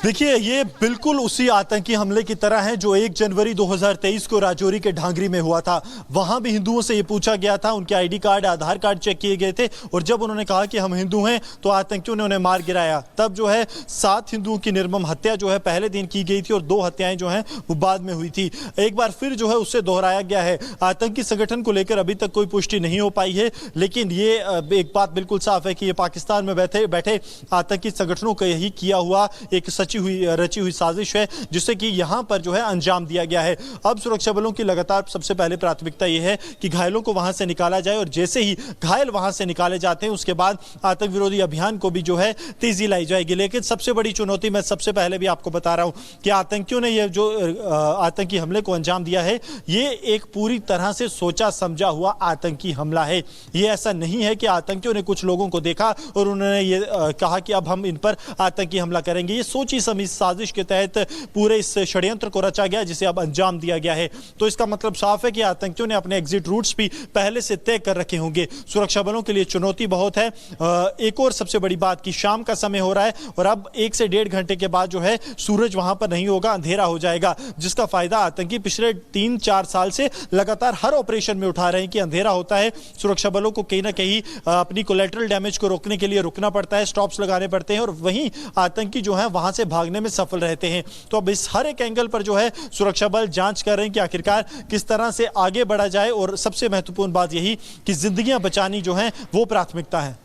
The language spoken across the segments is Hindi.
देखिए, ये बिल्कुल उसी आतंकी हमले की तरह है जो 1 जनवरी 2023 को राजौरी के ढांगरी में हुआ था। वहां भी हिंदुओं से ये पूछा गया था, उनके आईडी कार्ड, आधार कार्ड चेक किए गए थे और जब उन्होंने कहा कि हम हिंदू हैं तो आतंकियों ने उन्हें मार गिराया। तब जो है 7 हिंदुओं की निर्मम हत्या जो है पहले दिन की गई थी और 2 हत्याएं जो हैं वो बाद में हुई थी। एक बार फिर जो है उससे दोहराया गया है। आतंकी संगठन को लेकर अभी तक कोई पुष्टि नहीं हो पाई है, लेकिन ये एक बात बिल्कुल साफ है कि ये पाकिस्तान में बैठे आतंकी संगठनों का यही किया हुआ एक रची हुई साजिश है, जिससे कि यहां पर जो है अंजाम दिया गया है। अब सुरक्षा बलों की लगातार सबसे पहले प्राथमिकता यह है कि घायलों को वहां से निकाला जाए और जैसे ही घायल वहां से निकाले जाते हैं उसके बाद आतंक विरोधी अभियान को भी जो है तेजी लाई जाएगी। लेकिन सबसे बड़ी चुनौती मैं सबसे पहले भी आपको बता रहा हूं कि आतंकियों ने यह जो आतंकी हमले को अंजाम दिया है, ये एक पूरी तरह से सोचा समझा हुआ आतंकी हमला है। ये ऐसा नहीं है कि आतंकियों ने कुछ लोगों को देखा और उन्होंने ये कहा कि अब हम इन पर आतंकी हमला करेंगे। ये सोची समझी साजिश के तहत पूरे इस षड्यंत्र को रचा गया, जिसे अब अंजाम दिया गया है। तो इसका मतलब साफ है कि आतंकियों ने अपने एग्जिट रूट्स भी पहले से तय कर रखे होंगे। सुरक्षा बलों के लिए चुनौती बहुत है। एक और सबसे बड़ी बात कि शाम का समय हो रहा है और अब 1 से 1.5 घंटे के बाद जो है सूरज वहां पर नहीं होगा, अंधेरा हो जाएगा, जिसका फायदा आतंकी पिछले 3-4 साल से लगातार हर ऑपरेशन में उठा रहे हैं कि अंधेरा होता है, सुरक्षा बलों को कहीं ना कहीं अपनी कोलैटरल डैमेज को रोकने के लिए रुकना पड़ता है, स्टॉप्स लगाने पड़ते हैं और वहीं आतंकी जो है वहां से भागने में सफल रहते हैं। तो अब इस हर एक एंगल पर जो है सुरक्षा बल जांच कर रहे हैं कि आखिरकार किस तरह से आगे बढ़ा जाए और सबसे महत्वपूर्ण बात यही कि जिंदगियां बचानी जो है वो प्राथमिकता है।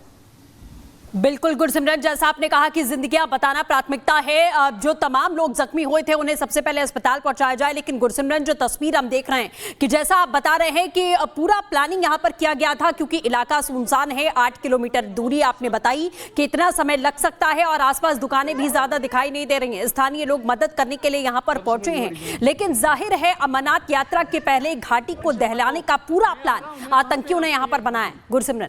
बिल्कुल गुरसिमरन, जैसा आपने कहा कि जिंदगियां बताना प्राथमिकता है। जो तमाम लोग जख्मी हुए थे उन्हें सबसे पहले अस्पताल पहुंचाया जाए, लेकिन गुरसिमरन जो तस्वीर हम देख रहे हैं कि जैसा आप बता रहे हैं कि पूरा प्लानिंग यहां पर किया गया था, क्योंकि इलाका सुनसान है, 8 किलोमीटर दूरी आपने बताई कि इतना समय लग सकता है और आसपास दुकानें भी ज्यादा दिखाई नहीं दे रही हैं। स्थानीय लोग मदद करने के लिए यहां पर पहुंचे हैं, लेकिन जाहिर है अमरनाथ यात्रा के पहले घाटी को दहलाने का पूरा प्लान आतंकियों ने यहां पर बनाया। गुरसिमरन,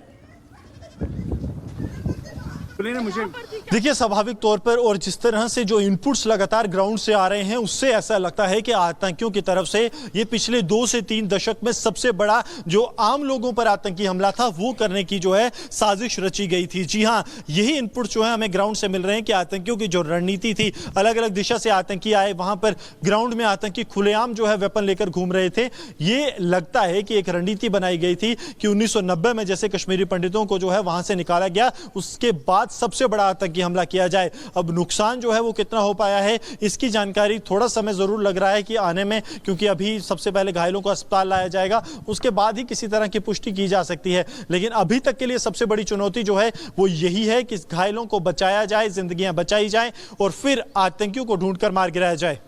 देखिए, स्वाभाविक तौर पर और जिस तरह से जो इनपुट्स लगातार ग्राउंड से आ रहे हैं उससे ऐसा लगता है कि आतंकियों की तरफ से ये पिछले 2 से 3 दशक में सबसे बड़ा जो आम लोगों पर आतंकी हमला था वो करने की जो है साजिश रची गई थी। जी हां, यही इनपुट जो है हमें ग्राउंड से मिल रहे हैं कि आतंकियों की जो रणनीति थी, अलग अलग दिशा से आतंकी आए, वहां पर ग्राउंड में आतंकी खुलेआम जो है वेपन लेकर घूम रहे थे। ये लगता है कि एक रणनीति बनाई गई थी कि 1990 में जैसे कश्मीरी पंडितों को जो है वहां से निकाला गया, उसके बाद सबसे बड़ा आतंकी हमला किया जाए। अब नुकसान जो है वो कितना हो पाया है इसकी जानकारी थोड़ा समय जरूर लग रहा है कि आने में, क्योंकि अभी सबसे पहले घायलों को अस्पताल लाया जाएगा, उसके बाद ही किसी तरह की पुष्टि की जा सकती है। लेकिन अभी तक के लिए सबसे बड़ी चुनौती जो है वो यही है कि घायलों को बचाया जाए, जिंदगियां बचाई जाए और फिर आतंकियों को ढूंढकर मार गिराया जाए।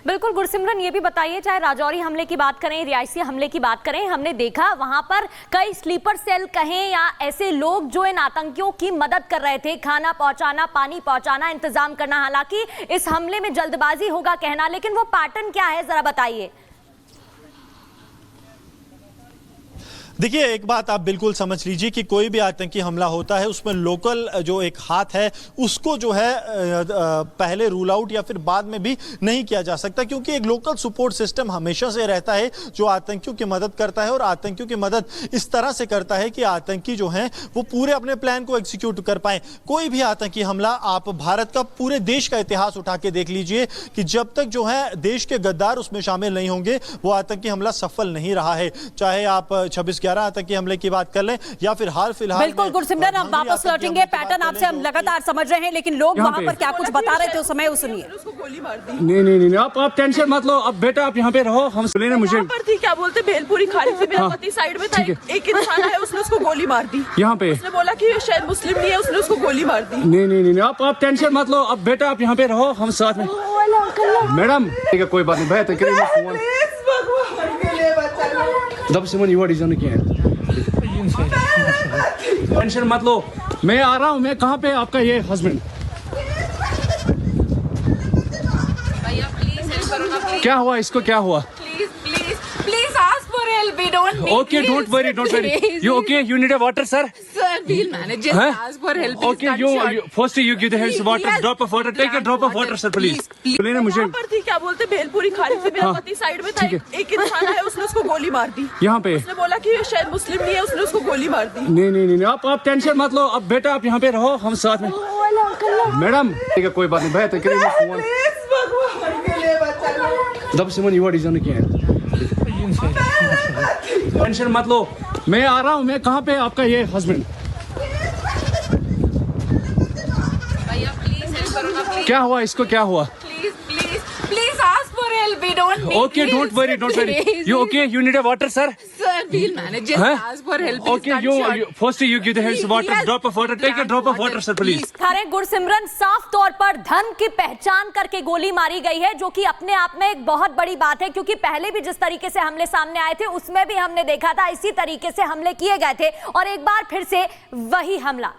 बिल्कुल गुरसिमरन, ये भी बताइए, चाहे राजौरी हमले की बात करें, रियासी हमले की बात करें, हमने देखा वहां पर कई स्लीपर सेल कहें या ऐसे लोग जो इन आतंकियों की मदद कर रहे थे, खाना पहुंचाना, पानी पहुंचाना, इंतजाम करना। हालांकि इस हमले में जल्दबाजी होगा कहना, लेकिन वो पैटर्न क्या है जरा बताइए। देखिए, एक बात आप बिल्कुल समझ लीजिए कि कोई भी आतंकी हमला होता है उसमें लोकल जो एक हाथ है उसको जो है पहले रूल आउट या फिर बाद में भी नहीं किया जा सकता, क्योंकि एक लोकल सपोर्ट सिस्टम हमेशा से रहता है जो आतंकियों की मदद करता है और आतंकियों की मदद इस तरह से करता है कि आतंकी जो हैं वो पूरे अपने प्लान को एग्जीक्यूट कर पाए। कोई भी आतंकी हमला, आप भारत का पूरे देश का इतिहास उठा के देख लीजिए कि जब तक जो है देश के गद्दार उसमें शामिल नहीं होंगे वो आतंकी हमला सफल नहीं रहा है। चाहे आप 26/11 आतंकी हमले की बात कर लें या फिर हाल फिलहाल। बिल्कुल गुरसिमरन, हम वापस लौटेंगे। पैटर्न आपसे हम लगातार समझ रहे हैं, लेकिन लोग वहां पर क्या कुछ बता रहे थे उस समय, सुनिए। नहीं, आप टेंशन मत लो। अब बेटा आप यहाँ पे रहो, हम सुने ना मुझे थी क्या बोलते भेलपुरी खालिद से मेरा पति साइड में था, एक इंसान है उसने उसको गोली मार दी यहाँ पे। उसने बोला कि शायद मुस्लिम नहीं है, उसने उसको गोली मार दी। नहीं, आप टेंशन मत लो। अब बेटा आप यहाँ पे रहो, हम साथ में। मैडम ठीक है, कोई बात नहीं भाई, दब से मन टेंशन मत लो, मैं आ रहा हूँ। मैं कहाँ पे आपका ये हस्बैंड? क्या हुआ इसको, क्या हुआ? Please ask for help, we don't need. Okay, don't worry. You okay? You need a water, sir? Sir, we'll manage it. Ask for help. Please Okay, cut short. first you give the hands water, Yes. drop of water, take a drop of water, sir, please. बोलिए ना मुझे वहाँ पर थी, क्या बोलते, भेलपुरी खाड़ी से मेरा हाँ, पति साइड में था, ठीक है। एक इंसान है, उसने उसको गोली मार दी। यहाँ पे उसने बोला कि ये शायद मुस्लिम नहीं है, उसने उसको गोली मार दी। नहीं आप टेंशन मत लो। अब बेटा आप यहाँ पे रहो, हम साथ में। मैडम ठीक है, कोई बात नहीं, बेहतर करेंगे फोन। प्लीज भगवान के लिए बचा लो। जब से मन युवा डिजाइन किया है, टेंशन मत लो, मैं आ रहा हूँ। मैं कहाँ पे आपका ये हस्बैंड? भैया प्लीज हेल्प करो ना, प्लीज क्या हुआ इसको, क्या हुआ? Please please please ask for help, we don't need. Okay, don't worry. You okay? You need a water, sir? Sir, we'll manage it. Huh? Ask for help. Okay, first you give the hands water, Yes. drop of water, take a drop of water, sir, please. खैर गुरसिमरन, साफ तौर पर धर्म की पहचान करके गोली मारी गई है, जो कि अपने आप में एक बहुत बड़ी बात है, क्योंकि पहले भी जिस तरीके से हमले सामने आए थे उसमें भी हमने देखा था इसी तरीके से हमले किए गए थे, और एक बार फिर से वही हमला।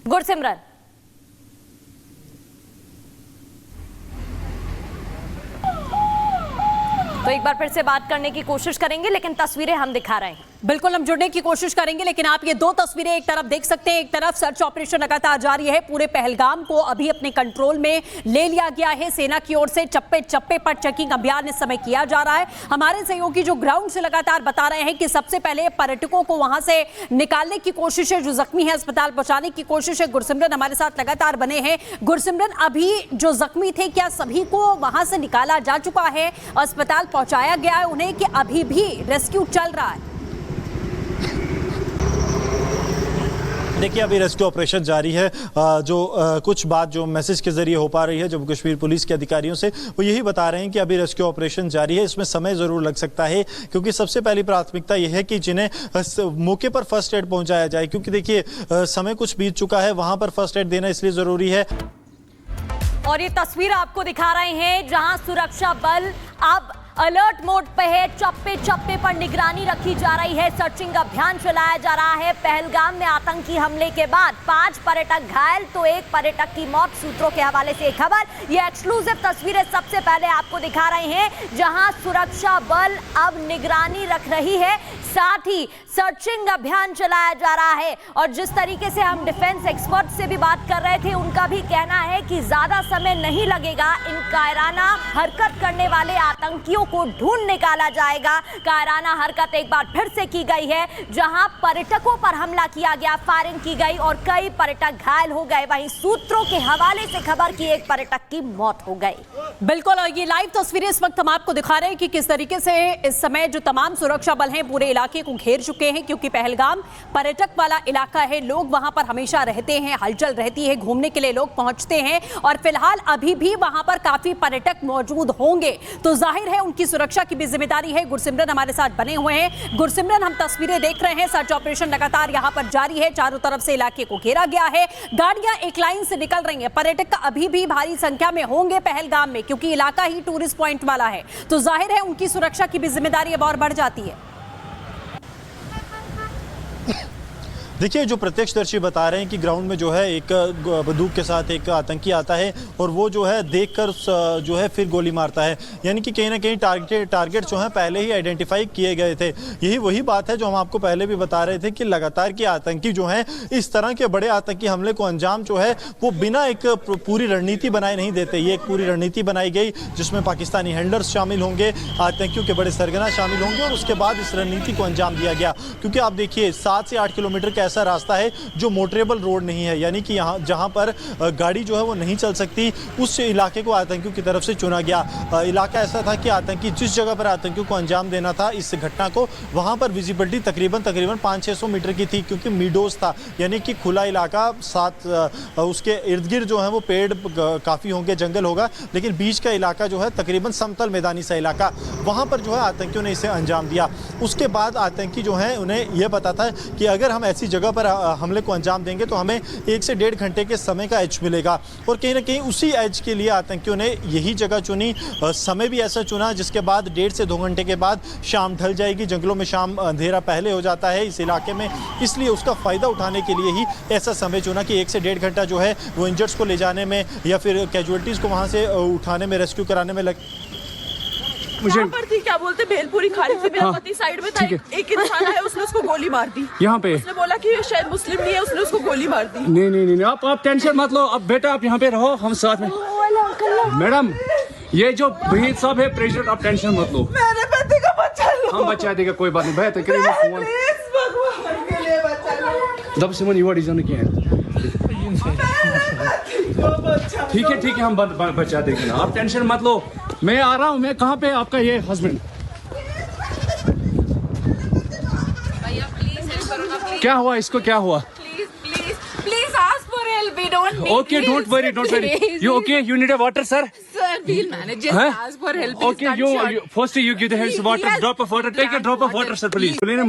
गुरसिमरन, तो एक बार फिर से बात करने की कोशिश करेंगे, लेकिन तस्वीरें हम दिखा रहे हैं। बिल्कुल हम जुड़ने की कोशिश करेंगे, लेकिन आप ये दो तस्वीरें एक तरफ देख सकते हैं। एक तरफ सर्च ऑपरेशन लगातार जारी है, पूरे पहलगाम को अभी अपने कंट्रोल में ले लिया गया है। सेना की ओर से चप्पे चप्पे पर चेकिंग अभियान इस समय किया जा रहा है। हमारे सहयोगी जो ग्राउंड से लगातार बता रहे हैं कि सबसे पहले पर्यटकों को वहां से निकालने की कोशिश है, जो जख्मी है अस्पताल पहुंचाने की कोशिश है। गुरसिमरन हमारे साथ लगातार बने हैं। गुरसिमरन, अभी जो जख्मी थे, क्या सभी को वहां से निकाला जा चुका है, अस्पताल पहुंचाया गया है उन्हें, कि अभी भी रेस्क्यू चल रहा है? देखिए, अभी रेस्क्यू ऑपरेशन जारी है। कुछ बात जो मैसेज के जरिए हो पा रही है जम्मू कश्मीर पुलिस के अधिकारियों से, वो यही बता रहे हैं कि अभी रेस्क्यू ऑपरेशन जारी है। इसमें समय जरूर लग सकता है, क्योंकि सबसे पहली प्राथमिकता यह है कि जिन्हें मौके पर फर्स्ट एड पहुंचाया जाए, क्योंकि देखिए समय कुछ बीत चुका है, वहां पर फर्स्ट एड देना इसलिए जरूरी है। और ये तस्वीर आपको दिखा रहे हैं जहां सुरक्षा बल अब अलर्ट मोड पे है, चप्पे चप्पे पर निगरानी रखी जा रही है, सर्चिंग अभियान चलाया जा रहा है। पहलगाम में आतंकी हमले के बाद 5 पर्यटक घायल तो 1 पर्यटक की मौत, सूत्रों के हवाले से एक खबर। ये एक्सक्लूसिव तस्वीरें सबसे पहले आपको दिखा रहे हैं, जहां सुरक्षा बल अब निगरानी रख रही है, साथ ही सर्चिंग अभियान चलाया जा रहा है। और जिस तरीके से हम डिफेंस एक्सपर्ट से भी बात कर रहे थे, उनका भी कहना है कि ज्यादा समय नहीं लगेगा, इन कायराना हरकत करने वाले आतंकियों को ढूंढ निकाला जाएगा। कायराना हरकत एक बार फिर से की गई है, जहां पर्यटकों पर हमला किया गया, फायरिंग की गई और कई पर्यटक घायल हो गए। वहीं सूत्रों के हवाले से खबर की 1 पर्यटक की मौत हो गई। बिल्कुल, और ये लाइव तस्वीरें इस वक्त हम आपको दिखा रहे हैं कि किस तरीके से इस समय जो तमाम सुरक्षा बल हैं पूरे इलाके को घेर चुके हैं, क्योंकि पहलगाम पर्यटक वाला इलाका है, लोग वहां पर हमेशा रहते हैं, हलचल रहती है, घूमने के लिए लोग पहुंचते हैं, और फिलहाल अभी भी वहां पर काफी पर्यटक मौजूद होंगे, तो जाहिर है उनकी सुरक्षा की भी जिम्मेदारी है। गुरसिमरन हमारे साथ बने हुए हैं। गुरसिमरन, हम तस्वीरें देख रहे हैं, सर्च ऑपरेशन लगातार यहां पर जारी है, चारों तरफ से इलाके को घेरा गया है, गाड़ियां एक लाइन से निकल रही हैं। पर्यटक अभी भी भारी संख्या में होंगे पहलगाम में, क्योंकि इलाका ही टूरिस्ट पॉइंट वाला है, तो जाहिर है उनकी सुरक्षा की भी जिम्मेदारी अब और बढ़ जाती है। देखिए, जो प्रत्यक्षदर्शी बता रहे हैं कि ग्राउंड में जो है एक बंदूक के साथ एक आतंकी आता है और वो जो है देखकर जो है फिर गोली मारता है, यानी कि कहीं ना कहीं टारगेट जो है पहले ही आइडेंटिफाई किए गए थे। यही वही बात है जो हम आपको पहले भी बता रहे थे कि लगातार के आतंकी जो हैं इस तरह के बड़े आतंकी हमले को अंजाम जो है वो बिना एक पूरी रणनीति बनाए नहीं देते। ये एक पूरी रणनीति बनाई गई जिसमें पाकिस्तानी हैंडलर्स शामिल होंगे, आतंकियों के बड़े सरगना शामिल होंगे, और उसके बाद इस रणनीति को अंजाम दिया गया। क्योंकि आप देखिए 7 से 8 किलोमीटर का ऐसा रास्ता है जो मोटरेबल रोड नहीं है, यानी कि यहाँ जहाँ पर गाड़ी जो है वो नहीं चल सकती, उस इलाके को आतंकियों की तरफ से चुना गया। इलाका ऐसा था कि आतंकी जिस जगह पर आतंकियों को अंजाम देना था इस घटना को, वहाँ पर विजिबिलिटी तकरीबन 500-600 मीटर की थी, क्योंकि मीडोज था, यानी कि खुला इलाका, साथ उसके इर्द गिर्द जो है वो पेड़ काफ़ी होंगे, जंगल होगा, लेकिन बीच का इलाका जो है तकरीबन समतल मैदानी सा इलाका, वहाँ पर जो है आतंकियों ने इसे अंजाम दिया। उसके बाद आतंकी जो है उन्हें यह पता था कि अगर हम ऐसी जगह पर हमले को अंजाम देंगे तो हमें 1 से 1.5 घंटे के समय का एज मिलेगा, और कहीं ना कहीं उसी एज के लिए आतंकियों ने यही जगह चुनी, समय भी ऐसा चुना जिसके बाद 1.5 से 2 घंटे के बाद शाम ढल जाएगी। जंगलों में शाम अंधेरा पहले हो जाता है इस इलाके में, इसलिए उसका फ़ायदा उठाने के लिए ही ऐसा समय चुना कि 1 से 1.5 घंटा जो है वो इंजर्ड्स को ले जाने में या फिर कैजुअलिटीज़ को वहाँ से उठाने में, रेस्क्यू कराने में मुझे यहाँ पर थी, क्या बोलते भेलपुरी खा रही थी, मेरा हाँ, पति साइड में था, ठीक है। एक इंसान है उसने उसको गोली मार दी। यहाँ पे उसने बोला कि ये शायद मुस्लिम नहीं है, उसने उसको गोली मार दी। नहीं नहीं नहीं आप टेंशन मत लो। अब बेटा आप यहाँ पे रहो, हम साथ में। मैडम ये जो वहीद साहब है प्रेसिडेंट, आप टेंशन मत लो, मेरे पति को बचा लो। हम बचा देगा, कोई बात नहीं। बेहतर करें फोन प्लीज भगवान के लिए बचा लो। दब से मन युवा डिजाइन क्या है। ठीक है हम बचा देंगे ना, आप टेंशन मत लो। मैं आ रहा हूँ। मैं कहाँ पे आपका ये हस्बैंड? क्या हुआ इसको, क्या हुआ? Please ask for help. We don't need Okay, don't worry. You okay? You need a water, sir? Sir, we'll manage. Just Huh? ask for help. Okay, you first you give the hands water, Yes. drop of water. Take a drop of water, sir, please.